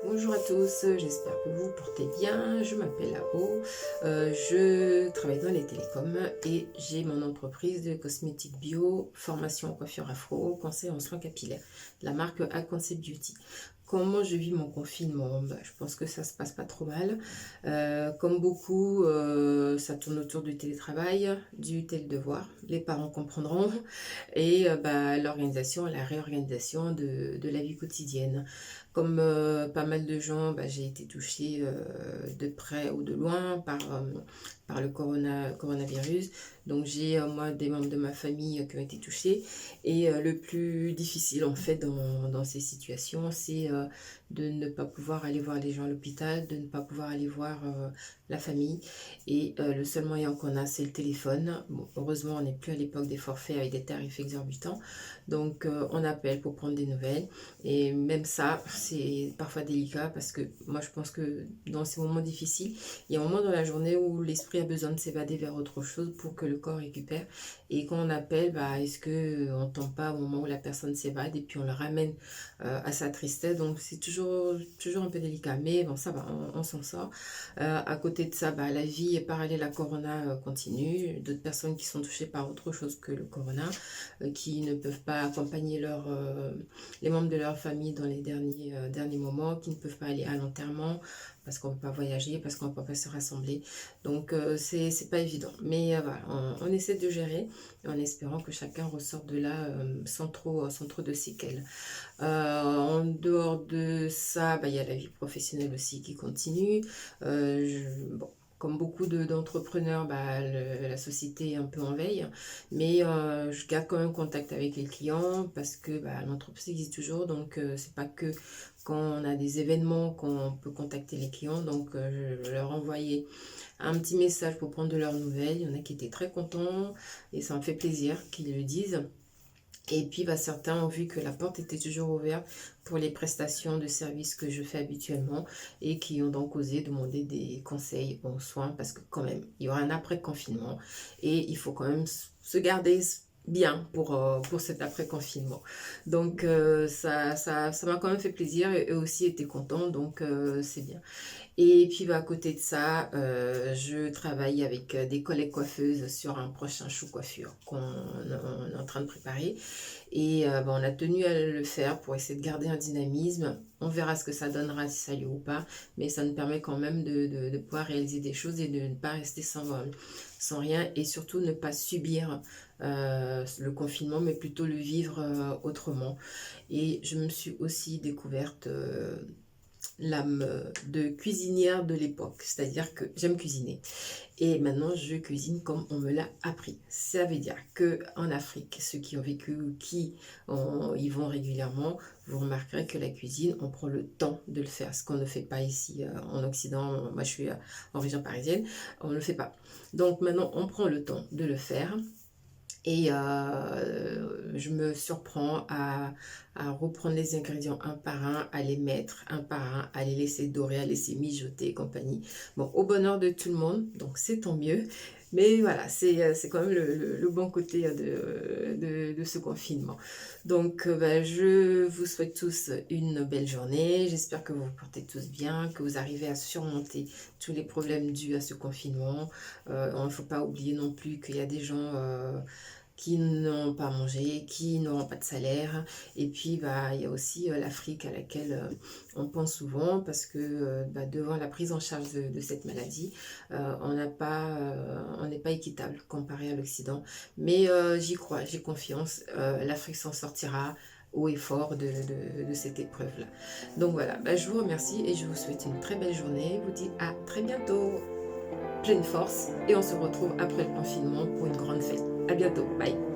Bonjour à tous, j'espère que vous vous portez bien. Je m'appelle Ao, je travaille dans les télécoms et j'ai mon entreprise de cosmétiques bio, formation en coiffure afro, conseil en soins capillaires, la marque A-Concept Beauty. Comment je vis mon confinement? Je pense que ça se passe pas trop mal. Comme beaucoup, ça tourne autour du télétravail, du télédevoir. Les parents comprendront et l'organisation, la réorganisation de la vie quotidienne. Comme pas mal de gens, j'ai été touchée de près ou de loin par le coronavirus. Donc j'ai moi des membres de ma famille qui ont été touchés. Et le plus difficile en fait dans ces situations, c'est de ne pas pouvoir aller voir les gens à l'hôpital, de ne pas pouvoir aller voir la famille. Et le seul moyen qu'on a, c'est le téléphone. Bon, heureusement, on n'est plus à l'époque des forfaits avec des tarifs exorbitants. Donc on appelle pour prendre des nouvelles. Et même ça, c'est parfois délicat parce que moi je pense que dans ces moments difficiles, il y a un moment dans la journée où l'esprit a besoin de s'évader vers autre chose pour que le corps récupère. Et quand on appelle, est-ce qu'on ne tombe pas au moment où la personne s'évade et puis on le ramène à sa tristesse. Donc c'est toujours un peu délicat. Mais bon, ça va, on s'en sort. À côté de ça, la vie parallèle à Corona continue. D'autres personnes qui sont touchées par autre chose que le Corona, qui ne peuvent pas accompagner les membres de leur famille dans les derniers moments, qui ne peuvent pas aller à l'enterrement parce qu'on ne peut pas voyager, parce qu'on ne peut pas se rassembler. Donc c'est pas évident. Mais voilà, on essaie de gérer en espérant que chacun ressorte de là sans trop de séquelles. En dehors de ça, il y a la vie professionnelle aussi qui continue. Bon, comme beaucoup d'entrepreneurs, la société est un peu en veille, mais je garde quand même contact avec les clients parce que l'entreprise existe toujours, donc c'est pas que quand on a des événements qu'on peut contacter les clients, donc je leur envoyais un petit message pour prendre de leurs nouvelles. Il y en a qui étaient très contents et ça me fait plaisir qu'ils le disent. Et puis, certains ont vu que la porte était toujours ouverte pour les prestations de services que je fais habituellement et qui ont donc osé demander des conseils en soins parce que quand même, il y aura un après-confinement et il faut quand même se garder bien pour cet après-confinement. Donc, ça m'a quand même fait plaisir et eux aussi étaient contents, donc c'est bien. Et puis à côté de ça, je travaille avec des collègues coiffeuses sur un prochain show coiffure qu'on est en train de préparer. Et on a tenu à le faire pour essayer de garder un dynamisme. On verra ce que ça donnera, si ça lui ou pas. Mais ça nous permet quand même de pouvoir réaliser des choses et de ne pas rester sans rien. Et surtout ne pas subir le confinement, mais plutôt le vivre autrement. Et je me suis aussi découverte l'âme de cuisinière de l'époque, c'est-à-dire que j'aime cuisiner et maintenant je cuisine comme on me l'a appris. Ça veut dire que en Afrique, ceux qui ont vécu ou qui y vont régulièrement, vous remarquerez que la cuisine, on prend le temps de le faire, ce qu'on ne fait pas ici en Occident. Moi je suis en région parisienne, on ne le fait pas. Donc maintenant on prend le temps de le faire. Et je me surprends à reprendre les ingrédients un par un, à les mettre un par un, à les laisser dorer, à laisser mijoter et compagnie. Bon, au bonheur de tout le monde, donc c'est tant mieux. Mais voilà, c'est quand même le bon côté de ce confinement. Donc, je vous souhaite tous une belle journée. J'espère que vous vous portez tous bien, que vous arrivez à surmonter tous les problèmes dus à ce confinement. Il ne faut pas oublier non plus qu'il y a des gens qui n'ont pas mangé, qui n'auront pas de salaire. Et puis, il y a aussi l'Afrique à laquelle on pense souvent parce que devant la prise en charge de cette maladie, on n'est pas équitable comparé à l'Occident. Mais j'y crois, j'ai confiance. L'Afrique s'en sortira haut et fort de cette épreuve-là. Donc voilà, je vous remercie et je vous souhaite une très belle journée. Je vous dis à très bientôt. Pleine force et on se retrouve après le confinement pour une grande fête. À bientôt, bye.